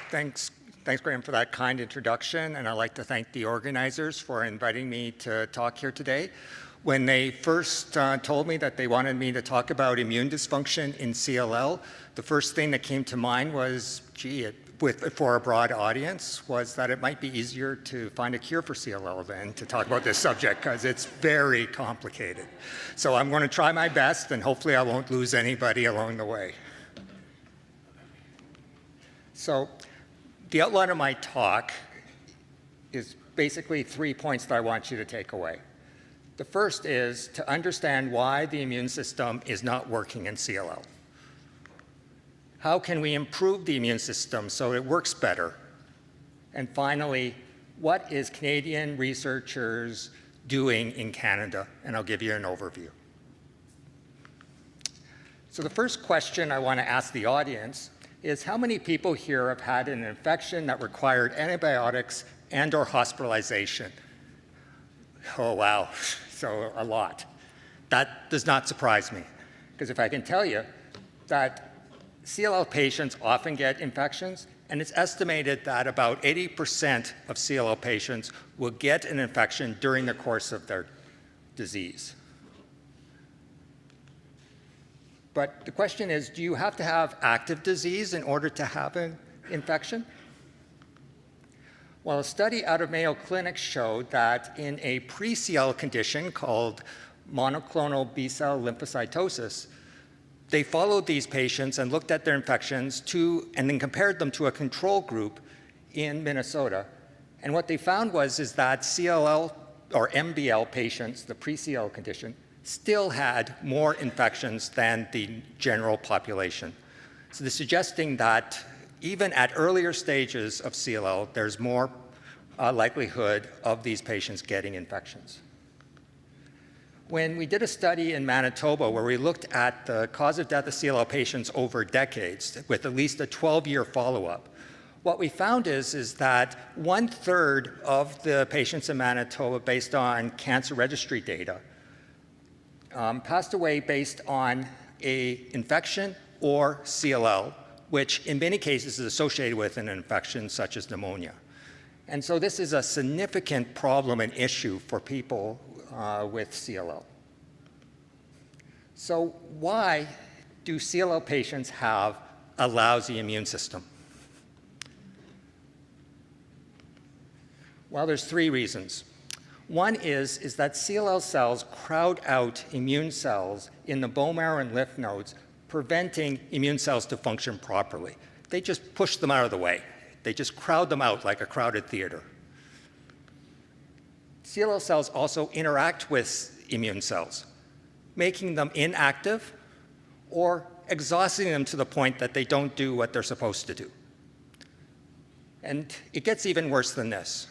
Thanks, Graham, for that kind introduction, and I'd like to thank the organizers for inviting me to talk here today. When they first told me that they wanted me to talk about immune dysfunction in CLL, the first thing that came to mind was, gee, for a broad audience, was that it might be easier to find a cure for CLL than to talk about this subject, because it's very complicated. So I'm going to try my best, and hopefully I won't lose anybody along the way. So the outline of my talk is basically 3 points that I want you to take away. The first is to understand why the immune system is not working in CLL. How can we improve the immune system so it works better? And finally, what is Canadian researchers doing in Canada? And I'll give you an overview. So the first question I want to ask the audience is, how many people here have had an infection that required antibiotics and/or hospitalization? Oh, wow, so a lot. That does not surprise me, because if I can tell you that CLL patients often get infections, and it's estimated that about 80% of CLL patients will get an infection during the course of their disease. But the question is, do you have to have active disease in order to have an infection? Well, a study out of Mayo Clinic showed that in a pre-CLL condition called monoclonal B-cell lymphocytosis, they followed these patients and looked at their infections and then compared them to a control group in Minnesota. And what they found is that CLL or MBL patients, the pre-CLL condition, still had more infections than the general population. So they're suggesting that even at earlier stages of CLL, there's more likelihood of these patients getting infections. When we did a study in Manitoba where we looked at the cause of death of CLL patients over decades with at least a 12-year follow-up, what we found is that 1/3 of the patients in Manitoba, based on cancer registry data, passed away based on an infection or CLL, which in many cases is associated with an infection such as pneumonia. And so this is a significant problem and issue for people with CLL. So why do CLL patients have a lousy immune system? Well, there's 3 reasons. One is that CLL cells crowd out immune cells in the bone marrow and lymph nodes, preventing immune cells to function properly. They just push them out of the way. They just crowd them out like a crowded theater. CLL cells also interact with immune cells, making them inactive or exhausting them to the point that they don't do what they're supposed to do. And it gets even worse than this.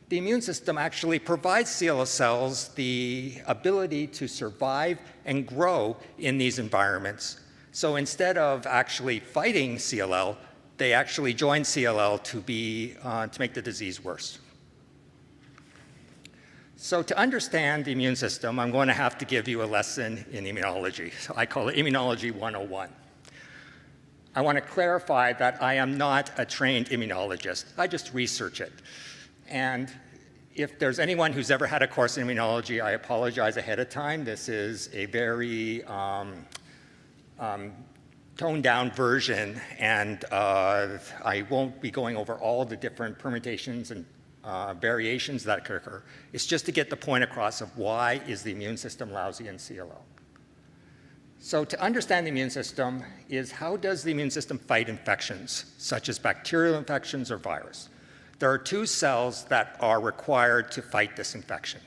The immune system actually provides CLL cells the ability to survive and grow in these environments. So instead of actually fighting CLL, they actually join CLL to make the disease worse. So to understand the immune system, I'm going to have to give you a lesson in immunology. So I call it Immunology 101. I want to clarify that I am not a trained immunologist. I just research it. And if there's anyone who's ever had a course in immunology, I apologize ahead of time. This is a very toned-down version, and I won't be going over all the different permutations and variations that could occur. It's just to get the point across of why is the immune system lousy in CLL. So to understand the immune system is, how does the immune system fight infections, such as bacterial infections or virus? There are 2 cells that are required to fight this infection.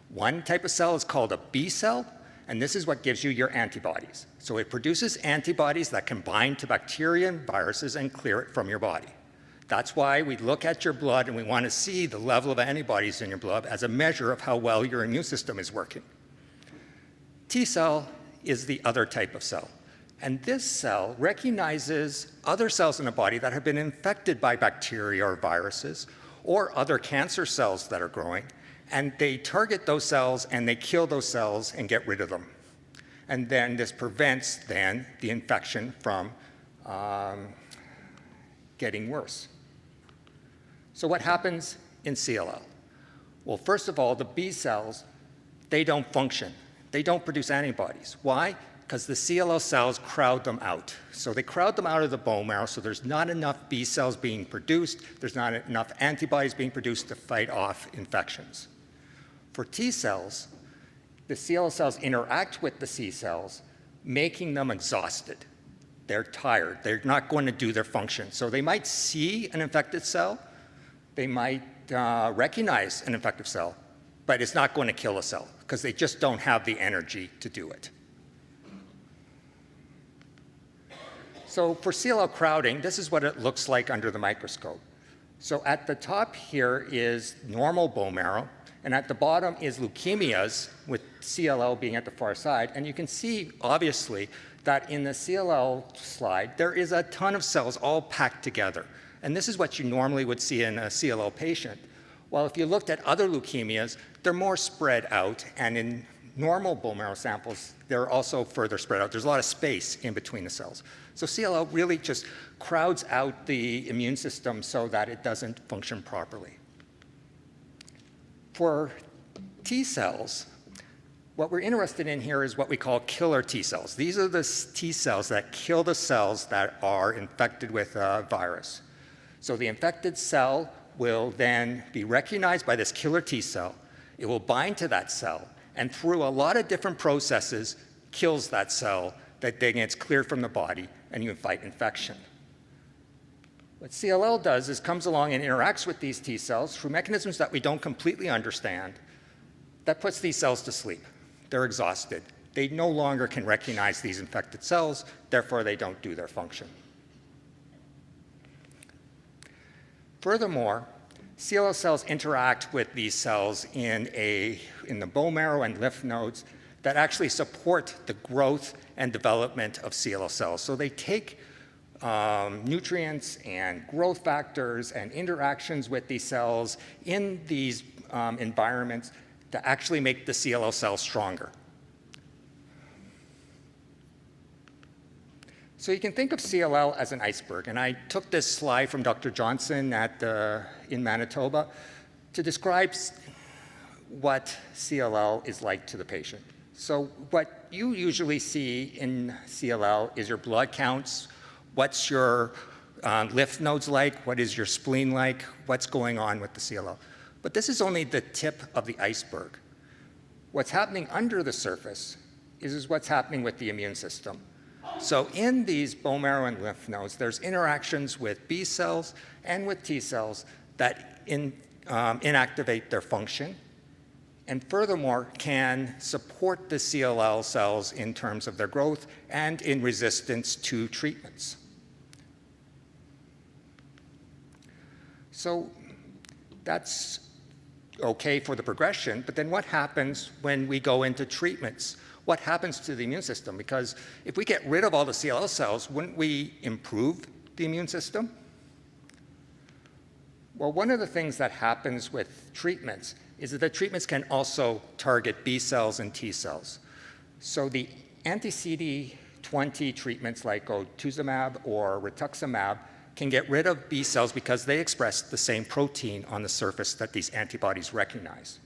One type of cell is called a B cell, and this is what gives you your antibodies. So it produces antibodies that can bind to bacteria and viruses and clear it from your body. That's why we look at your blood and we want to see the level of antibodies in your blood as a measure of how well your immune system is working. T cell is the other type of cell. And this cell recognizes other cells in the body that have been infected by bacteria or viruses or other cancer cells that are growing, and they target those cells and they kill those cells and get rid of them. And then this prevents the infection from getting worse. So what happens in CLL? Well, first of all, the B cells, they don't function. They don't produce antibodies. Why? Because the CLL cells crowd them out. So they crowd them out of the bone marrow, so there's not enough B cells being produced, there's not enough antibodies being produced to fight off infections. For T cells, the CLL cells interact with the C cells, making them exhausted. They're tired. They're not going to do their function. So they might see an infected cell, they might recognize an infected cell, but it's not going to kill a cell because they just don't have the energy to do it. So for CLL crowding, this is what it looks like under the microscope. So at the top here is normal bone marrow, and at the bottom is leukemias, with CLL being at the far side. And you can see, obviously, that in the CLL slide, there is a ton of cells all packed together. And this is what you normally would see in a CLL patient. Well, if you looked at other leukemias, they're more spread out, and in normal bone marrow samples, they're also further spread out. There's a lot of space in between the cells. So CLL really just crowds out the immune system so that it doesn't function properly. For T cells, what we're interested in here is what we call killer T cells. These are the T cells that kill the cells that are infected with a virus. So the infected cell will then be recognized by this killer T cell. It will bind to that cell, and through a lot of different processes, kills that cell that then gets cleared from the body, and you can fight infection. What CLL does is comes along and interacts with these T cells through mechanisms that we don't completely understand. That puts these cells to sleep. They're exhausted. They no longer can recognize these infected cells, therefore they don't do their function. Furthermore, CLL cells interact with these cells in the bone marrow and lymph nodes that actually support the growth and development of CLL cells. So they take nutrients and growth factors and interactions with these cells in these environments to actually make the CLL cells stronger. So you can think of CLL as an iceberg, and I took this slide from Dr. Johnson in Manitoba to describe what CLL is like to the patient. So what you usually see in CLL is your blood counts, what's your lymph nodes like, what is your spleen like, what's going on with the CLL. But this is only the tip of the iceberg. What's happening under the surface is what's happening with the immune system. So in these bone marrow and lymph nodes, there's interactions with B cells and with T cells that inactivate their function, and furthermore can support the CLL cells in terms of their growth and in resistance to treatments. So that's okay for the progression, but then what happens when we go into treatments? What happens to the immune system? Because if we get rid of all the CLL cells, wouldn't we improve the immune system? Well, one of the things that happens with treatments is that the treatments can also target B cells and T cells. So the anti-CD20 treatments like otuzumab or rituximab can get rid of B cells because they express the same protein on the surface that these antibodies recognize.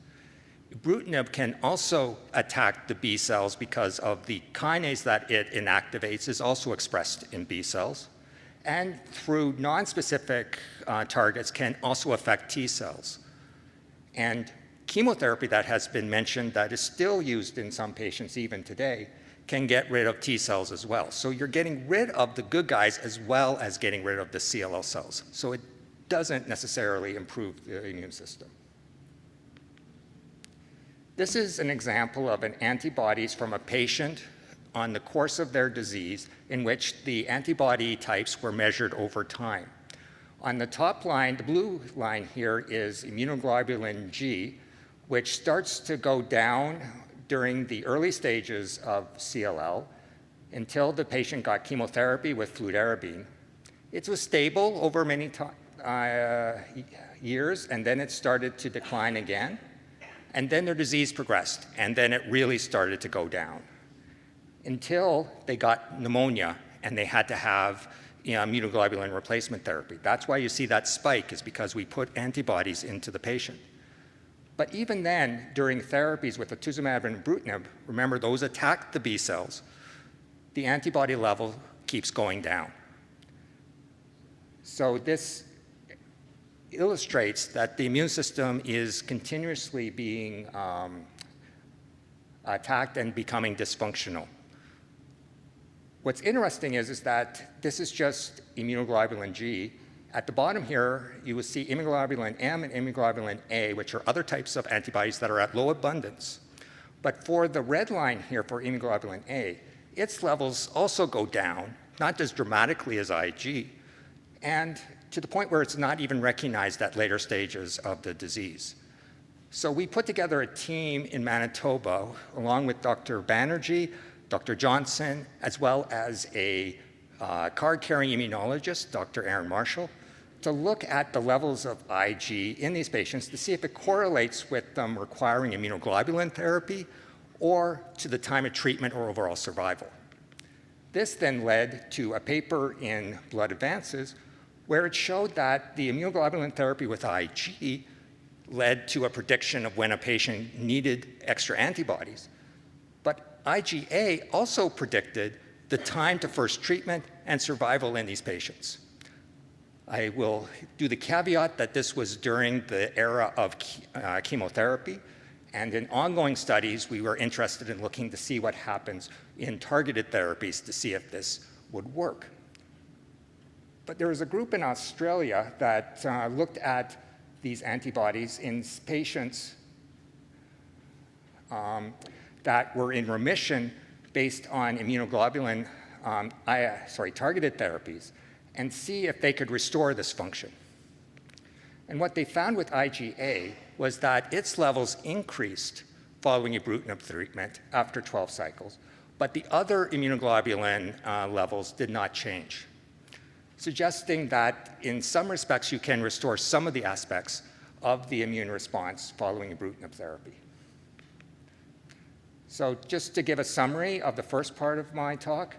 Ibrutinib can also attack the B cells because of the kinase that it inactivates is also expressed in B cells, and through nonspecific targets can also affect T cells. And chemotherapy that has been mentioned that is still used in some patients even today can get rid of T cells as well. So you're getting rid of the good guys as well as getting rid of the CLL cells. So it doesn't necessarily improve the immune system. This is an example of an antibodies from a patient on the course of their disease in which the antibody types were measured over time. On the top line, the blue line here is immunoglobulin G, which starts to go down during the early stages of CLL until the patient got chemotherapy with fludarabine. It was stable over many years, and then it started to decline again. And then their disease progressed, and then it really started to go down until they got pneumonia and they had to have immunoglobulin replacement therapy. That's why you see that spike, is because we put antibodies into the patient. But even then, during therapies with atezolizumab and ibrutinib, remember those attack the B cells, the antibody level keeps going down. So this illustrates that the immune system is continuously being attacked and becoming dysfunctional. What's interesting is that this is just immunoglobulin G. At the bottom here, you will see immunoglobulin M and immunoglobulin A, which are other types of antibodies that are at low abundance. But for the red line here for immunoglobulin A, its levels also go down, not as dramatically as IG, and to the point where it's not even recognized at later stages of the disease. So we put together a team in Manitoba, along with Dr. Banerjee, Dr. Johnson, as well as a card-carrying immunologist, Dr. Aaron Marshall, to look at the levels of IG in these patients to see if it correlates with them requiring immunoglobulin therapy or to the time of treatment or overall survival. This then led to a paper in Blood Advances where it showed that the immunoglobulin therapy with IG led to a prediction of when a patient needed extra antibodies. But IgA also predicted the time to first treatment and survival in these patients. I will do the caveat that this was during the era of chemotherapy, and in ongoing studies, we were interested in looking to see what happens in targeted therapies to see if this would work. But there was a group in Australia that looked at these antibodies in patients that were in remission based on immunoglobulin, targeted therapies, and see if they could restore this function. And what they found with IgA was that its levels increased following ibrutinib treatment after 12 cycles, but the other immunoglobulin levels did not change, suggesting that in some respects you can restore some of the aspects of the immune response following ibrutinib therapy. So just to give a summary of the first part of my talk,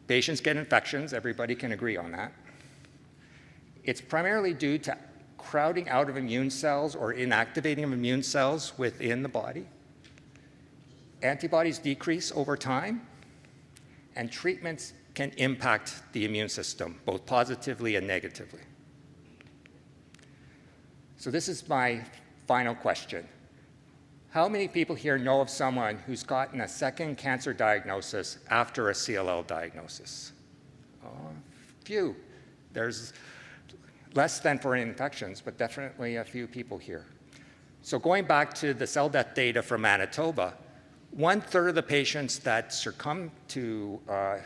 patients get infections, everybody can agree on that. It's primarily due to crowding out of immune cells or inactivating of immune cells within the body. Antibodies decrease over time, and treatments can impact the immune system, both positively and negatively. So this is my final question. How many people here know of someone who's gotten a second cancer diagnosis after a CLL diagnosis? Few. There's less than for infections, but definitely a few people here. So going back to the cell death data from Manitoba, 1/3 of the patients that succumbed to,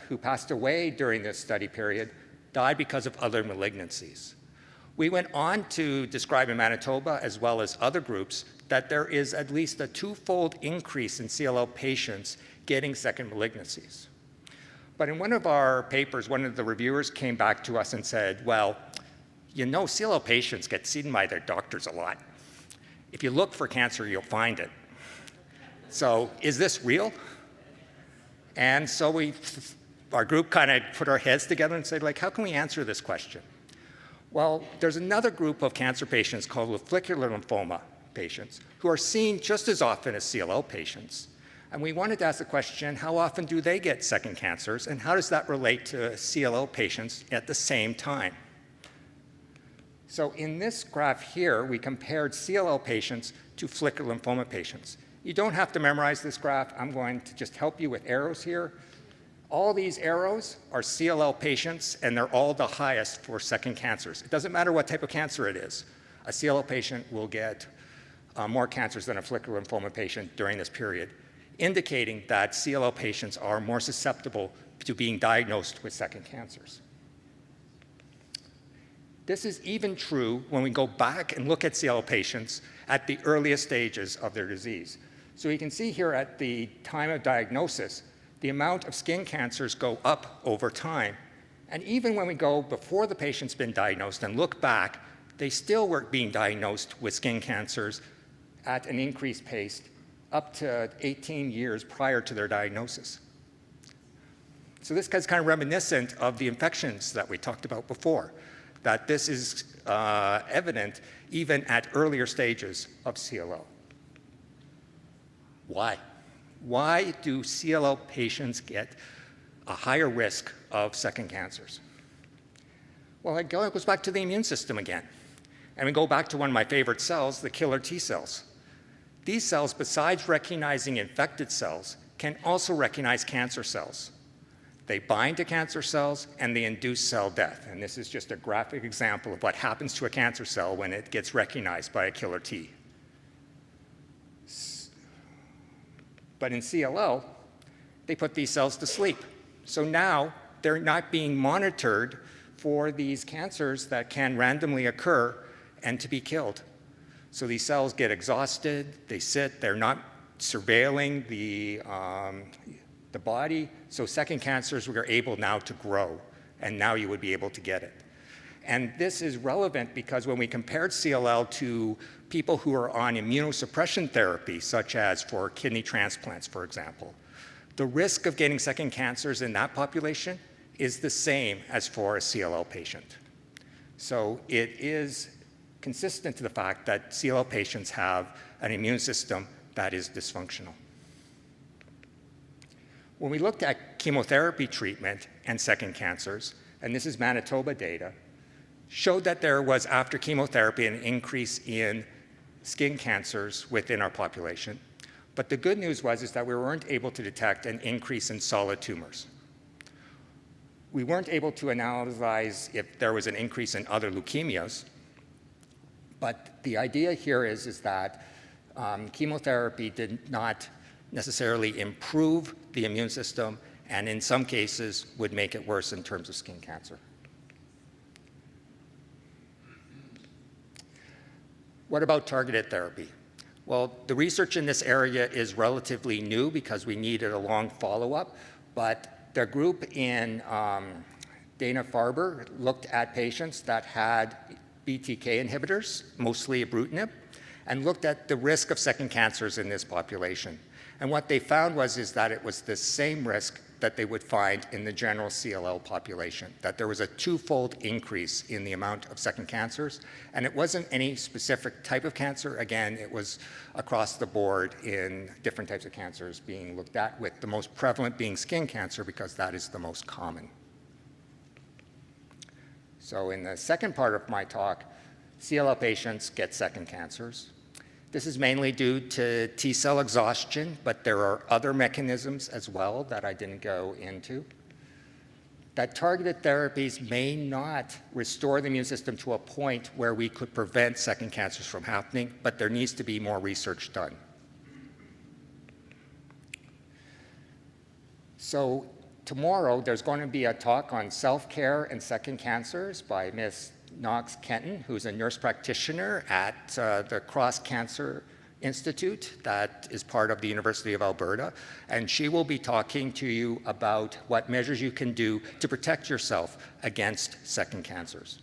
who passed away during this study period died because of other malignancies. We went on to describe in Manitoba, as well as other groups, that there is at least a 2-fold increase in CLL patients getting second malignancies. But in one of our papers, one of the reviewers came back to us and said, well, you know, CLL patients get seen by their doctors a lot. If you look for cancer, you'll find it. So is this real? And so our group kind of put our heads together and said, like, how can we answer this question? Well, there's another group of cancer patients called follicular lymphoma patients who are seen just as often as CLL patients. And we wanted to ask the question, how often do they get second cancers, and how does that relate to CLL patients at the same time? So in this graph here, we compared CLL patients to follicular lymphoma patients. You don't have to memorize this graph. I'm going to just help you with arrows here. All these arrows are CLL patients, and they're all the highest for second cancers. It doesn't matter what type of cancer it is. A CLL patient will get more cancers than a follicular lymphoma patient during this period, indicating that CLL patients are more susceptible to being diagnosed with second cancers. This is even true when we go back and look at CLL patients at the earliest stages of their disease. So you can see here at the time of diagnosis, the amount of skin cancers go up over time. And even when we go before the patient's been diagnosed and look back, they still were being diagnosed with skin cancers at an increased pace up to 18 years prior to their diagnosis. So this is kind of reminiscent of the infections that we talked about before, that this is evident even at earlier stages of CLL. Why? Why do CLL patients get a higher risk of second cancers? Well, it goes back to the immune system again. And we go back to one of my favorite cells, the killer T cells. These cells, besides recognizing infected cells, can also recognize cancer cells. They bind to cancer cells and they induce cell death. And this is just a graphic example of what happens to a cancer cell when it gets recognized by a killer T. But in CLL, they put these cells to sleep. So now they're not being monitored for these cancers that can randomly occur and to be killed. So these cells get exhausted, they sit, they're not surveilling the body. So second cancers are able now to grow, and now you would be able to get it. And this is relevant because when we compared CLL to people who are on immunosuppression therapy, such as for kidney transplants, for example, the risk of getting second cancers in that population is the same as for a CLL patient. So it is consistent to the fact that CLL patients have an immune system that is dysfunctional. When we looked at chemotherapy treatment and second cancers, and this is Manitoba data, showed that there was, after chemotherapy, an increase in skin cancers within our population. But the good news was that we weren't able to detect an increase in solid tumors. We weren't able to analyze if there was an increase in other leukemias, but the idea here is that chemotherapy did not necessarily improve the immune system, and in some cases would make it worse in terms of skin cancer. What about targeted therapy? Well, the research in this area is relatively new because we needed a long follow-up, but the group in Dana-Farber looked at patients that had BTK inhibitors, mostly ibrutinib, and looked at the risk of second cancers in this population. And what they found was that it was the same risk that they would find in the general CLL population, that there was a twofold increase in the amount of second cancers. And it wasn't any specific type of cancer. Again, it was across the board in different types of cancers being looked at, with the most prevalent being skin cancer because that is the most common. So in the second part of my talk, CLL patients get second cancers. This is mainly due to T cell exhaustion, but there are other mechanisms as well that I didn't go into. That targeted therapies may not restore the immune system to a point where we could prevent second cancers from happening, but there needs to be more research done. So tomorrow, there's going to be a talk on self-care and second cancers by Ms. Knox Kenton, who's a nurse practitioner at the Cross Cancer Institute that is part of the University of Alberta. And she will be talking to you about what measures you can do to protect yourself against second cancers.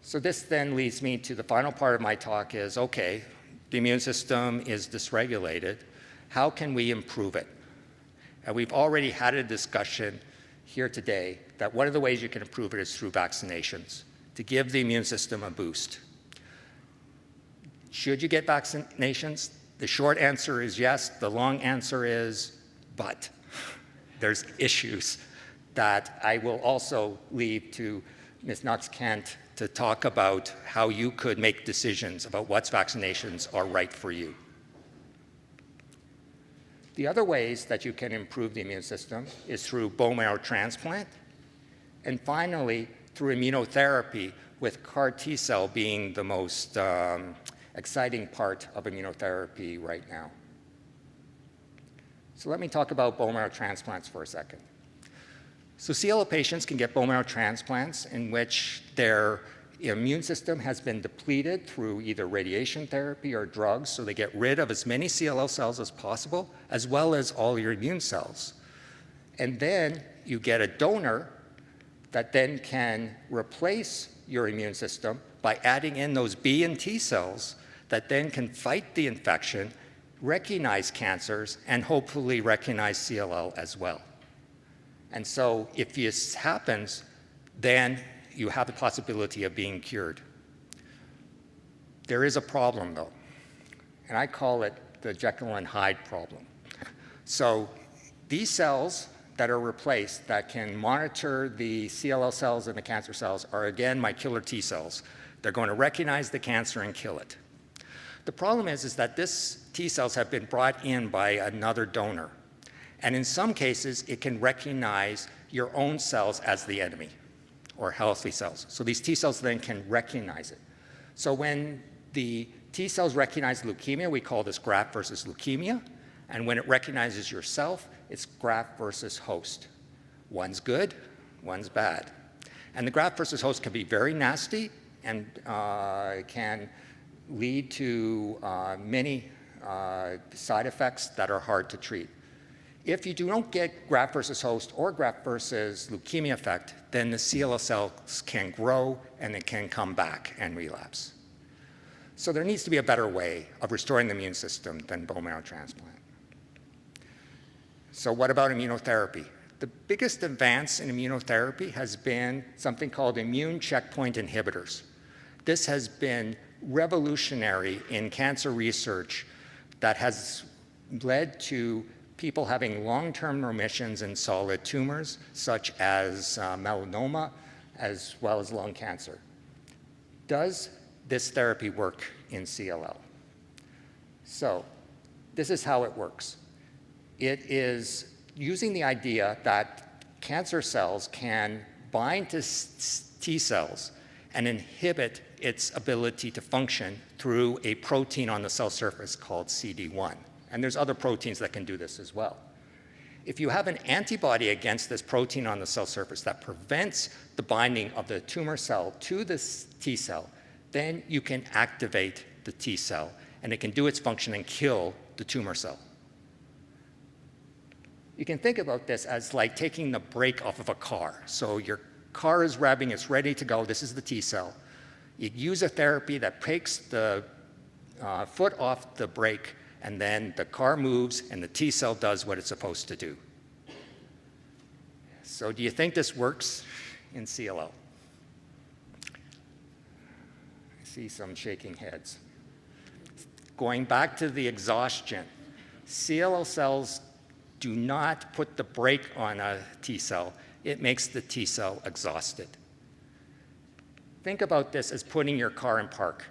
So this then leads me to the final part of my talk is, okay, the immune system is dysregulated. How can we improve it? And we've already had a discussion here today that one of the ways you can improve it is through vaccinations, to give the immune system a boost. Should you get vaccinations? The short answer is yes. The long answer is but. There's issues that I will also leave to Ms. Knox-Kent to talk about how you could make decisions about what vaccinations are right for you. The other ways that you can improve the immune system is through bone marrow transplant, and finally, through immunotherapy, with CAR T cell being the most exciting part of immunotherapy right now. So let me talk about bone marrow transplants for a second. So CLL patients can get bone marrow transplants in which their immune system has been depleted through either radiation therapy or drugs, so they get rid of as many CLL cells as possible, as well as all your immune cells. And then you get a donor that then can replace your immune system by adding in those B and T cells that then can fight the infection recognize cancers and hopefully recognize CLL as well. And so if this happens, then you have the possibility of being cured. There is a problem though, and I call it the Jekyll and Hyde problem. So these cells that are replaced that can monitor the CLL cells and the cancer cells are again my killer T cells. They're going to recognize the cancer and kill it. The problem is that this T cells have been brought in by another donor. And in some cases, it can recognize your own cells as the enemy or healthy cells. So these T cells then can recognize it. So when the T cells recognize leukemia, we call this graft versus leukemia. And when it recognizes yourself, it's graft versus host. One's good, one's bad. And the graft versus host can be very nasty and can lead to many side effects that are hard to treat. If you don't get graft versus host or graft versus leukemia effect, then the CLL cells can grow and it can come back and relapse. So there needs to be a better way of restoring the immune system than bone marrow transplant. So what about immunotherapy? The biggest advance in immunotherapy has been something called immune checkpoint inhibitors. This has been revolutionary in cancer research that has led to people having long-term remissions in solid tumors, such as melanoma, as well as lung cancer. Does this therapy work in CLL? So this is how it works. It is using the idea that cancer cells can bind to T cells and inhibit its ability to function through a protein on the cell surface called CD1. And there's other proteins that can do this as well. If you have an antibody against this protein on the cell surface that prevents the binding of the tumor cell to this T cell, then you can activate the T cell, and it can do its function and kill the tumor cell. You can think about this as like taking the brake off of a car. So your car is revving, it's ready to go, this is the T cell. You use a therapy that takes the foot off the brake, and then the car moves and the T cell does what it's supposed to do. So do you think this works in CLL? I see some shaking heads. Going back to the exhaustion, CLL cells do not put the brake on a T cell. It makes the T cell exhausted. Think about this as putting your car in park.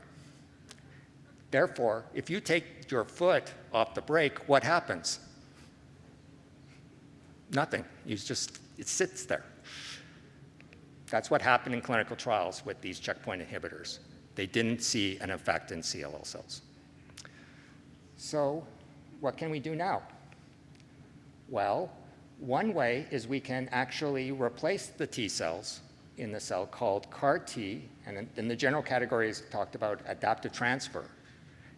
Therefore, if you take your foot off the brake, what happens? Nothing. It sits there. That's what happened in clinical trials with these checkpoint inhibitors. They didn't see an effect in CLL cells. So what can we do now? Well, one way is we can actually replace the T cells in the cell called CAR T, and in the general category is talked about adaptive transfer.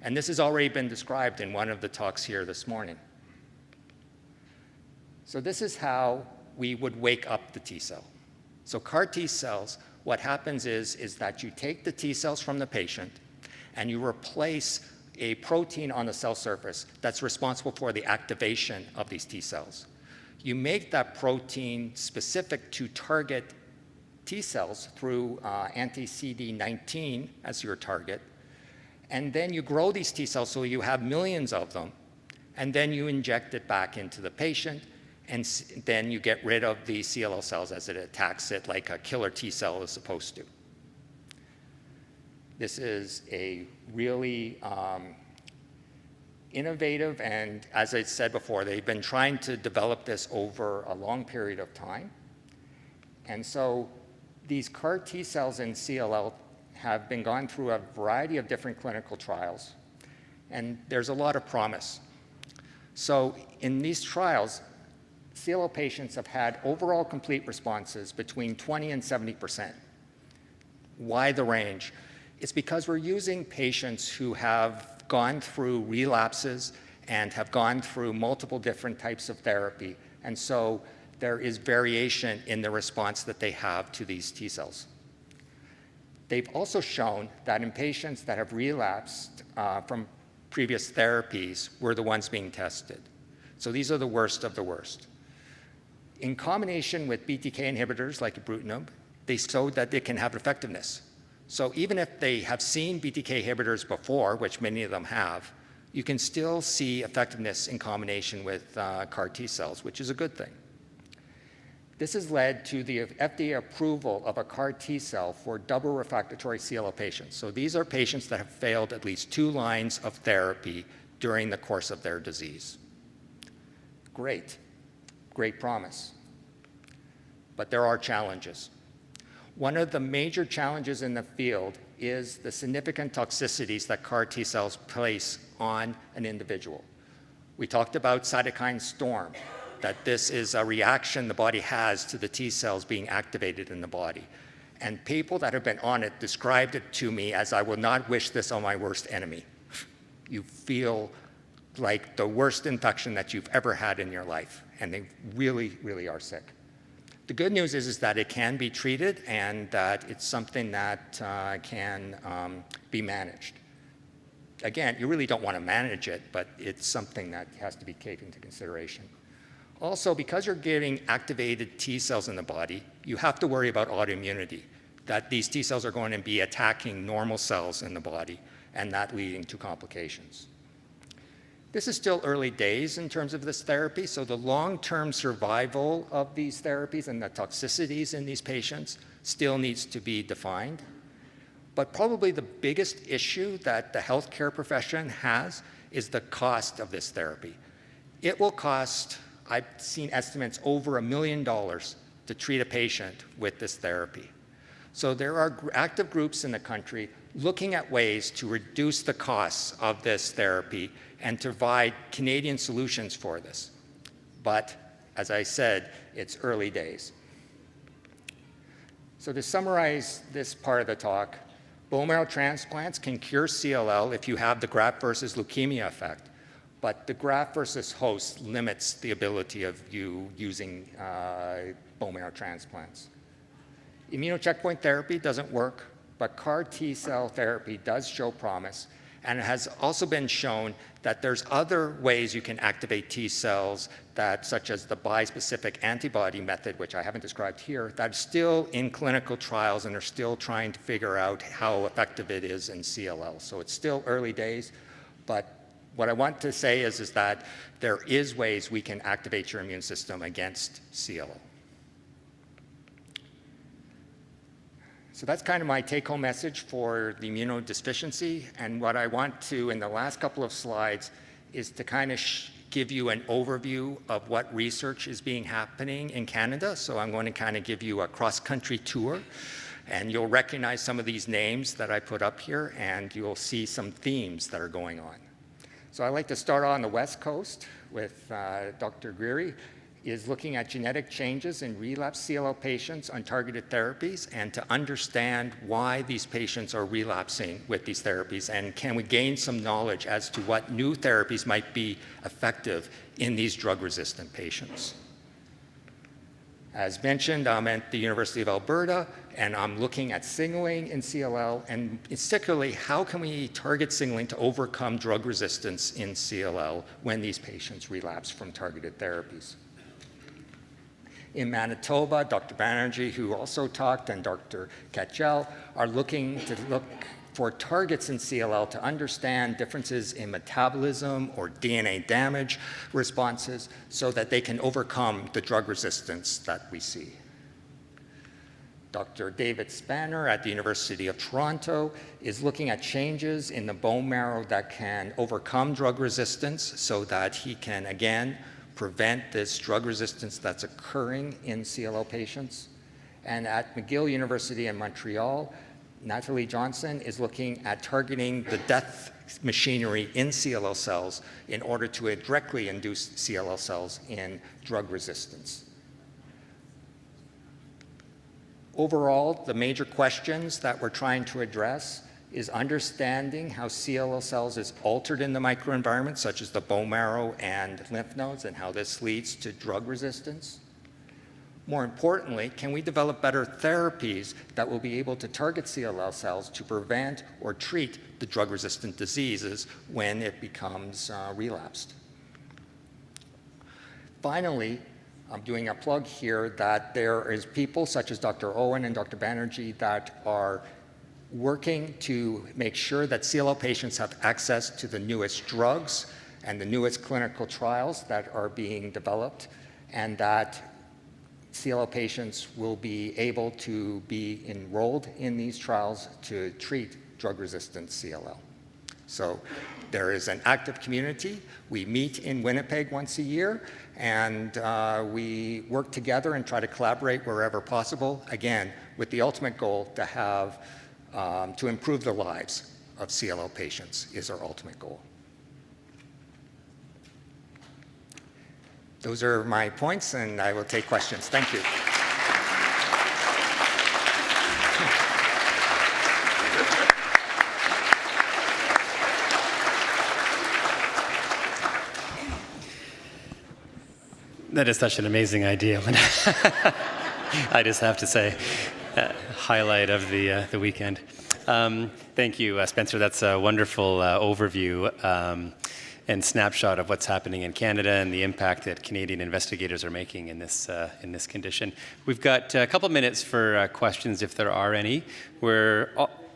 And this has already been described in one of the talks here this morning. So this is how we would wake up the T cell. So CAR T cells, what happens is that you take the T cells from the patient and you replace a protein on the cell surface that's responsible for the activation of these T cells. You make that protein specific to target T cells through anti-CD19 as your target, and then you grow these T cells so you have millions of them, and then you inject it back into the patient, and then you get rid of the CLL cells as it attacks it like a killer T cell is supposed to. This is a really innovative, and as I said before, they've been trying to develop this over a long period of time. And so these CAR T cells in CLL have been gone through a variety of different clinical trials, and there's a lot of promise. So in these trials, CLL patients have had overall complete responses between 20 and 70%. Why the range? It's because we're using patients who have gone through relapses and have gone through multiple different types of therapy, and so there is variation in the response that they have to these T cells. They've also shown that in patients that have relapsed from previous therapies were the ones being tested. So these are the worst of the worst. In combination with BTK inhibitors like ibrutinib, they showed that they can have effectiveness. So even if they have seen BTK inhibitors before, which many of them have, you can still see effectiveness in combination with CAR T cells, which is a good thing. This has led to the FDA approval of a CAR T cell for double refractory CLL patients. So these are patients that have failed at least 2 lines of therapy during the course of their disease. Great, great promise. But there are challenges. One of the major challenges in the field is the significant toxicities that CAR T cells place on an individual. We talked about cytokine storm, that this is a reaction the body has to the T cells being activated in the body. And people that have been on it described it to me as, I will not wish this on my worst enemy. You feel like the worst infection that you've ever had in your life, and they really, really are sick. The good news is that it can be treated and that it's something that can be managed. Again, you really don't want to manage it, but it's something that has to be taken into consideration. Also, because you're getting activated T cells in the body, you have to worry about autoimmunity, that these T cells are going to be attacking normal cells in the body and that leading to complications. This is still early days in terms of this therapy, so the long-term survival of these therapies and the toxicities in these patients still needs to be defined. But probably the biggest issue that the healthcare profession has is the cost of this therapy. It will cost, I've seen estimates, over $1 million to treat a patient with this therapy. So there are active groups in the country looking at ways to reduce the costs of this therapy and to provide Canadian solutions for this. But as I said, it's early days. So to summarize this part of the talk, bone marrow transplants can cure CLL if you have the graft versus leukemia effect, but the graft versus host limits the ability of you using bone marrow transplants. Immunocheckpoint therapy doesn't work, but CAR T cell therapy does show promise, and it has also been shown that there's other ways you can activate T cells, such as the bispecific antibody method, which I haven't described here, that's still in clinical trials and are still trying to figure out how effective it is in CLL. So it's still early days, but what I want to say is that there is ways we can activate your immune system against CLL. So that's kind of my take-home message for the immunodeficiency. And what I want to, in the last couple of slides, is to kind of give you an overview of what research is happening in Canada. So I'm going to kind of give you a cross-country tour. And you'll recognize some of these names that I put up here, and you'll see some themes that are going on. So I'd like to start on the West Coast with Dr. Greery, is looking at genetic changes in relapsed CLL patients on targeted therapies and to understand why these patients are relapsing with these therapies, and can we gain some knowledge as to what new therapies might be effective in these drug-resistant patients. As mentioned, I'm at the University of Alberta, and I'm looking at signaling in CLL, and particularly how can we target signaling to overcome drug resistance in CLL when these patients relapse from targeted therapies. In Manitoba, Dr. Banerjee, who also talked, and Dr. Ketchel are looking for targets in CLL to understand differences in metabolism or DNA damage responses so that they can overcome the drug resistance that we see. Dr. David Spanner at the University of Toronto is looking at changes in the bone marrow that can overcome drug resistance so that he can, again, prevent this drug resistance that's occurring in CLL patients. And at McGill University in Montreal, Natalie Johnson is looking at targeting the death machinery in CLL cells in order to directly induce CLL cells in drug resistance. Overall, the major questions that we're trying to address is understanding how CLL cells is altered in the microenvironment, such as the bone marrow and lymph nodes, and how this leads to drug resistance. More importantly, can we develop better therapies that will be able to target CLL cells to prevent or treat the drug-resistant diseases when it becomes relapsed? Finally, I'm doing a plug here that there is people such as Dr. Owen and Dr. Banerjee that are working to make sure that CLL patients have access to the newest drugs and the newest clinical trials that are being developed, and that CLL patients will be able to be enrolled in these trials to treat drug-resistant CLL. So there is an active community. We meet in Winnipeg once a year, and we work together and try to collaborate wherever possible, again, with the ultimate goal to have, to improve the lives of CLL patients is our ultimate goal. Those are my points, and I will take questions. Thank you. That is such an amazing idea. I just have to say, highlight of the weekend. Thank you, Spencer. That's a wonderful overview and snapshot of what's happening in Canada and the impact that Canadian investigators are making in this condition. We've got a couple minutes for questions, if there are any. We're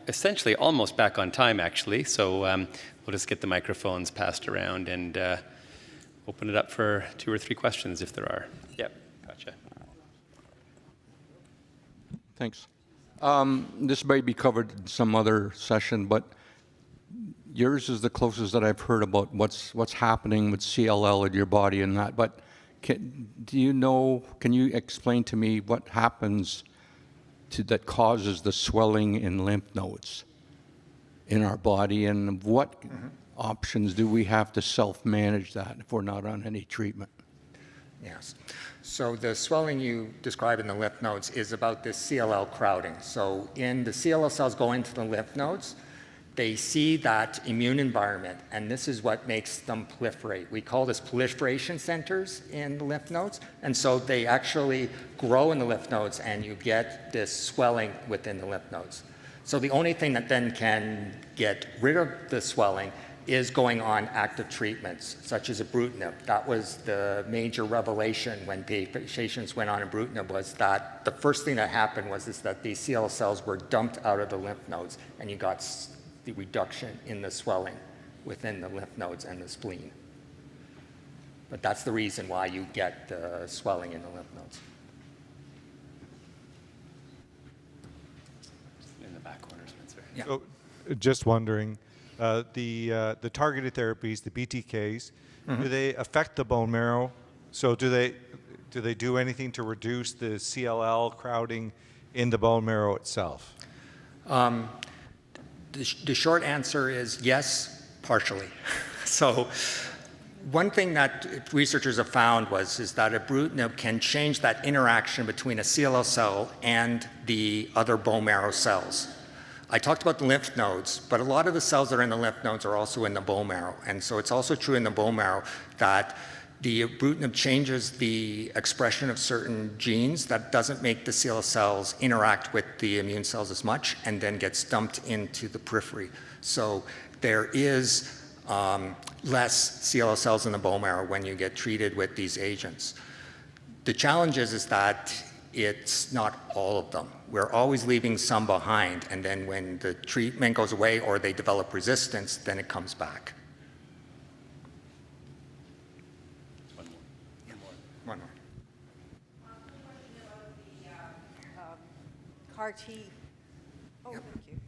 essentially almost back on time, actually, so we'll just get the microphones passed around and open it up for 2 or 3 questions, if there are. Yep, gotcha. Thanks. This may be covered in some other session, but yours is the closest that I've heard about what's happening with CLL in your body and that. But can you explain to me what happens that causes the swelling in lymph nodes in our body, and what options do we have to self-manage that if we're not on any treatment? Yes. So the swelling you describe in the lymph nodes is about this CLL crowding. So in the CLL cells go into the lymph nodes, they see that immune environment, and this is what makes them proliferate. We call this proliferation centers in the lymph nodes, and so they actually grow in the lymph nodes, and you get this swelling within the lymph nodes. So the only thing that then can get rid of the swelling is going on active treatments, such as ibrutinib. That was the major revelation when patients went on ibrutinib, was that the first thing that happened was that these CLL cells were dumped out of the lymph nodes, and you got the reduction in the swelling within the lymph nodes and the spleen. But that's the reason why you get the swelling in the lymph nodes. In the back corner, Spencer. Yeah. So, just wondering, the targeted therapies, the BTKs, do they affect the bone marrow? So do they do anything to reduce the CLL crowding in the bone marrow itself? The short answer is yes, partially. So one thing that researchers have found is that ibrutinib can change that interaction between a CLL cell and the other bone marrow cells. I talked about the lymph nodes, but a lot of the cells that are in the lymph nodes are also in the bone marrow. And so it's also true in the bone marrow that the ibrutinib changes the expression of certain genes that doesn't make the CLL cells interact with the immune cells as much, and then gets dumped into the periphery. So there is less CLL cells in the bone marrow when you get treated with these agents. The challenge is that it's not all of them. We're always leaving some behind, and then when the treatment goes away or they develop resistance, then it comes back. One more. CAR T. Oh, thank you.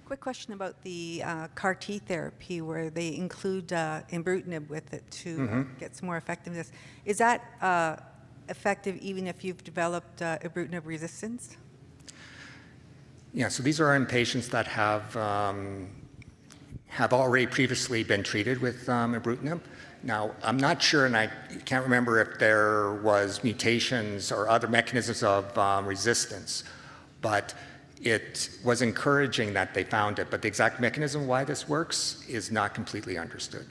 Quick question about the CAR T therapy, where they include ibrutinib with it to get some more effectiveness. Is that effective even if you've developed ibrutinib resistance? Yeah, so these are in patients that have already previously been treated with ibrutinib. Now, I'm not sure, and I can't remember if there was mutations or other mechanisms of resistance, but it was encouraging that they found it. But the exact mechanism why this works is not completely understood.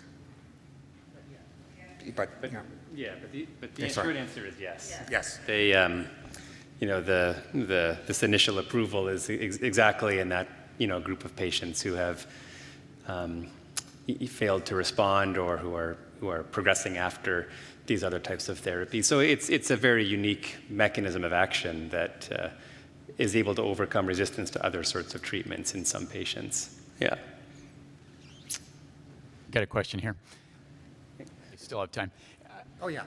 but, you know, Yeah, but the Yeah, sorry. short answer is yes. yes. They, you know, this initial approval is exactly in that, you know, group of patients who have failed to respond or who are progressing after these other types of therapies. So it's a very unique mechanism of action that is able to overcome resistance to other sorts of treatments in some patients. Yeah. Got a question here. You still have time. Oh, yeah.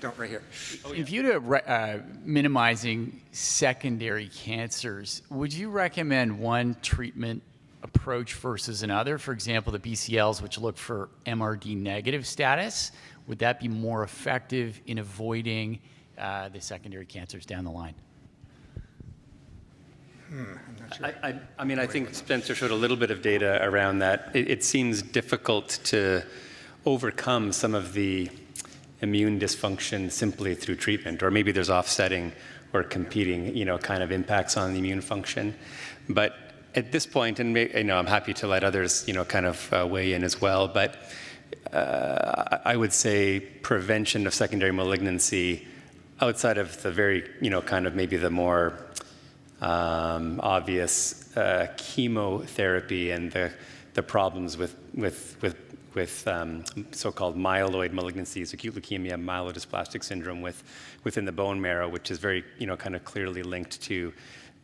Don't right here. In view to minimizing secondary cancers, would you recommend one treatment approach versus another? For example, the BCLs, which look for MRD negative status, would that be more effective in avoiding the secondary cancers down the line? I'm not sure. I mean, I think Spencer showed a little bit of data around that. It seems difficult to overcome some of the immune dysfunction simply through treatment, or maybe there's offsetting or competing, you know, kind of impacts on the immune function. But at this point, and you know, I'm happy to let others, you know, kind of weigh in as well, but I would say prevention of secondary malignancy outside of the very, you know, kind of maybe the more obvious chemotherapy and the problems with so-called myeloid malignancies, acute leukemia, myelodysplastic syndrome within the bone marrow, which is very, you know, kind of clearly linked to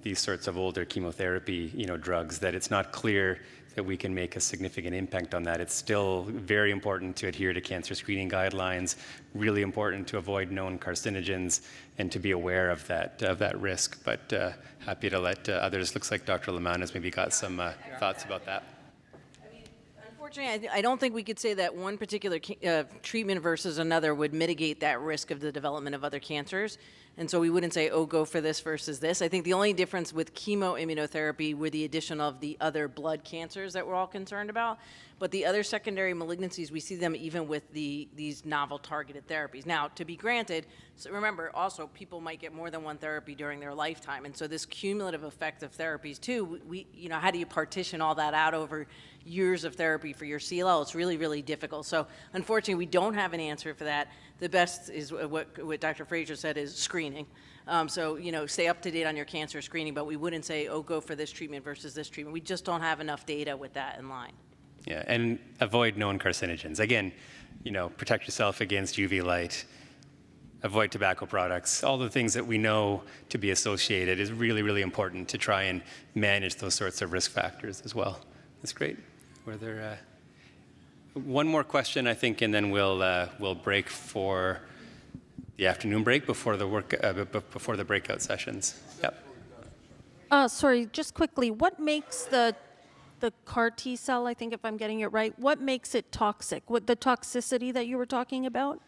these sorts of older chemotherapy, you know, drugs, that it's not clear that we can make a significant impact on that. It's still very important to adhere to cancer screening guidelines, really important to avoid known carcinogens and to be aware of that risk. But happy to let others. Looks like Dr. Lamont has maybe got some thoughts about that. Unfortunately, I don't think we could say that one particular treatment versus another would mitigate that risk of the development of other cancers. And so we wouldn't say, oh, go for this versus this. I think the only difference with chemoimmunotherapy were the addition of the other blood cancers that we're all concerned about. But the other secondary malignancies, we see them even with these novel targeted therapies. Now, to be granted, so remember, also, people might get more than one therapy during their lifetime. And so this cumulative effect of therapies, too, you know, how do you partition all that out over years of therapy for your CLL? It's really, really difficult. So unfortunately, we don't have an answer for that. The best is what Dr. Fraser said is screening. So, you know, stay up to date on your cancer screening, but we wouldn't say, oh, go for this treatment versus this treatment. We just don't have enough data with that in line. Yeah, and avoid known carcinogens. Again, you know, protect yourself against UV light, avoid tobacco products. All the things that we know to be associated is really, really important to try and manage those sorts of risk factors as well. That's great. Were there one more question, I think, and then we'll break for the afternoon break before the breakout sessions. Yep. Sorry, just quickly, what makes the CAR T cell, I think if I'm getting it right, what makes it toxic? What the toxicity that you were talking about?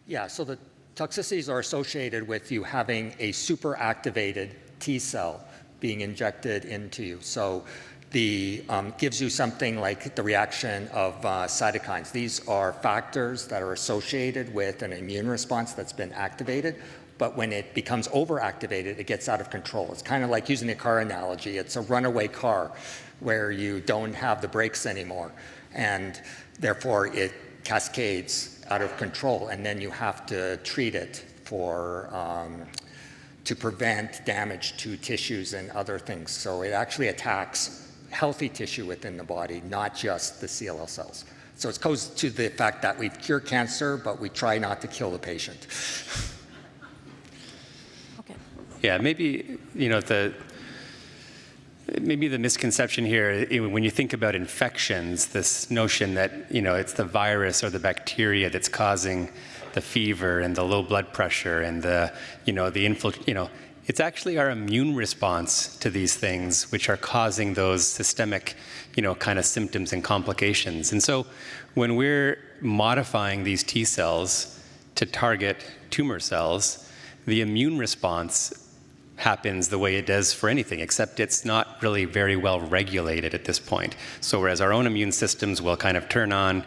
Yeah, so the toxicities are associated with you having a super activated T cell being injected into you. So the gives you something like the reaction of cytokines. These are factors that are associated with an immune response that's been activated, but when it becomes overactivated, it gets out of control. It's kind of like using a car analogy. It's a runaway car where you don't have the brakes anymore, and therefore it cascades out of control, and then you have to treat it for to prevent damage to tissues and other things. So it actually attacks healthy tissue within the body, not just the CLL cells. So it goes to the fact that we cure cancer, but we try not to kill the patient. Okay. Yeah, maybe, you know, maybe the misconception here, when you think about infections, this notion that, you know, it's the virus or the bacteria that's causing the fever and the low blood pressure and it's actually our immune response to these things which are causing those systemic, you know, kind of symptoms and complications. And so when we're modifying these T cells to target tumor cells, the immune response happens the way it does for anything, except it's not really very well regulated at this point. So whereas our own immune systems will kind of turn on,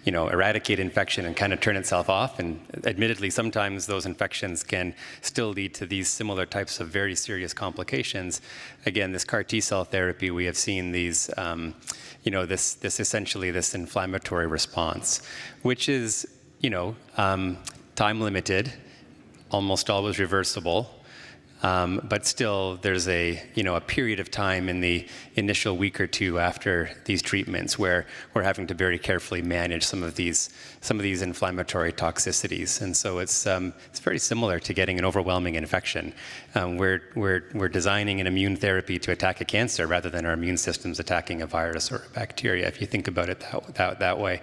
you know, eradicate infection and kind of turn itself off, and admittedly sometimes those infections can still lead to these similar types of very serious complications. Again, this CAR T cell therapy, we have seen these, this essentially this inflammatory response, which is time limited, almost always reversible. But still, there's a period of time in the initial week or two after these treatments where we're having to very carefully manage some of these inflammatory toxicities, and so it's very similar to getting an overwhelming infection. We're designing an immune therapy to attack a cancer rather than our immune system's attacking a virus or a bacteria, if you think about it that way.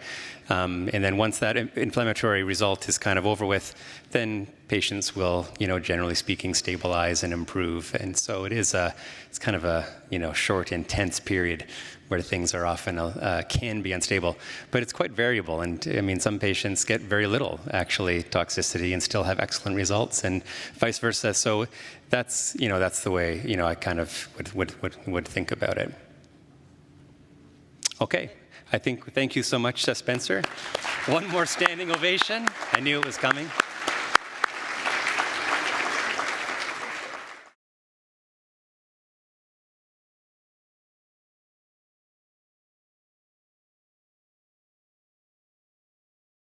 And then once that inflammatory result is kind of over with, then patients will, generally speaking, stabilize and improve. And so it's kind of a, short, intense period where things are often can be unstable, but it's quite variable. And I mean, some patients get very little actually toxicity and still have excellent results, and vice versa. So that's the way I kind of would think about it. Okay. Thank you so much, Spencer. One more standing ovation. I knew it was coming.